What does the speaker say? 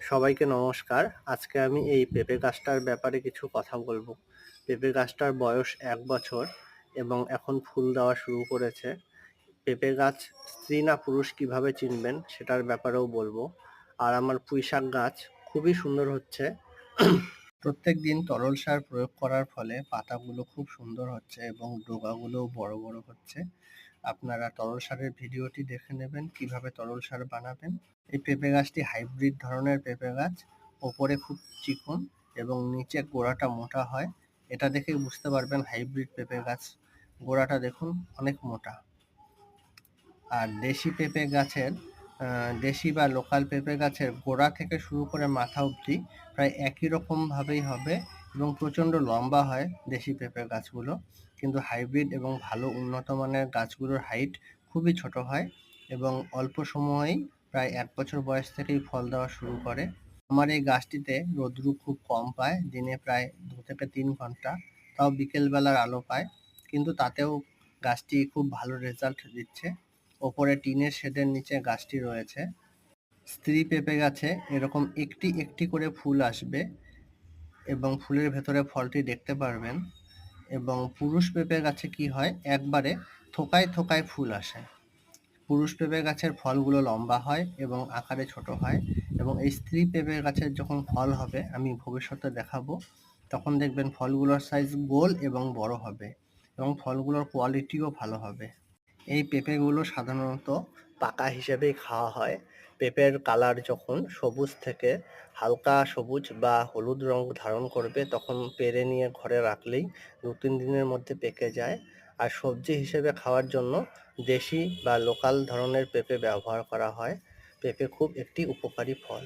সবাইকে নমস্কার। আজকে আমি এই পেঁপে গাছটার ব্যাপারে কিছু কথা বলবো। পেঁপে গাছটার বয়স ১ বছর এবং এখন ফুল দেওয়া শুরু করেছে। পেঁপে গাছ স্ত্রী না পুরুষ কিভাবে চিনবেন সেটার ব্যাপারেও বলবো। আর আমার পুঁইশাক গাছ খুবই সুন্দর হচ্ছে। প্রত্যেকদিন তরল সার প্রয়োগ করার ফলে পাতাগুলো খুব সুন্দর হচ্ছে এবং ডগাগুলোও বড় বড় হচ্ছে। আপনারা তরল সারের ভিডিওটি দেখে নেবেন কিভাবে তরল সার বানাবেন। এই পেঁপে গাছটি হাইব্রিড ধরনের পেঁপে গাছ। ওপরে খুব চিকন এবং নিচে গোড়াটা মোটা হয়। এটা দেখেই বুঝতে পারবেন হাইব্রিড পেঁপে গাছ। গোড়াটা দেখুন অনেক মোটা। আর দেশি পেঁপে গাছের দেশি বা লোকাল পেঁপে গাছের গোড়া থেকে শুরু করে মাথা অবধি প্রায় একই রকম ভাবেই হবে এবং প্রচণ্ড লম্বা হয় দেশি পেঁপে গাছগুলো। কিন্তু হাইব্রিড এবং ভালো উন্নত মানের গাছগুলোর হাইট খুবই ছোট হয় এবং অল্প সময়েই প্রায় ১ বছর বয়স থেকেই ফল দেওয়া শুরু করে। আমার এই গাছটিতে রৌদ্র খুব কম পায়, দিনে প্রায় ২ থেকে ৩ ঘন্টা, তাও বিকেলবেলার আলো পায়, কিন্তু তাতেও গাছটি খুব ভালো রেজাল্ট দিচ্ছে। ওপরে টিনের শেডের নিচে গাছটি রয়েছে। স্ত্রী পেঁপে গাছে এরকম একটি একটি করে ফুল আসবে এবং ফুলের ভেতরে ফলটি দেখতে পারবেন। এবং পুরুষ পেঁপে গাছে কি হয়, একবারে থোকায় থোকায় ফুল আসে। পুরুষ পেঁপে গাছের ফলগুলো লম্বা হয় এবং আকারে ছোট হয় এবং এই স্ত্রী পেঁপে গাছের যখন ফল হবে, আমি ভবিষ্যতে দেখাবো, তখন দেখবেন ফলগুলোর সাইজ গোল এবং বড় হবে এবং ফলগুলোর কোয়ালিটিও ভালো হবে। এই পেঁপেগুলো সাধারণত পাকা হিসেবেই খাওয়া হয়। পেঁপের কালার যখন সবুজ থেকে হালকা সবুজ বা হলুদ রং ধারণ করবে তখন পেড়ে নিয়ে ঘরে রাখলেই ২-৩ দিনের মধ্যে পেকে যায়। আর সবজি হিসেবে খাওয়ার জন্য দেশি বা লোকাল ধরনের পেঁপে ব্যবহার করা হয়। পেঁপে খুব একটি উপকারী ফল।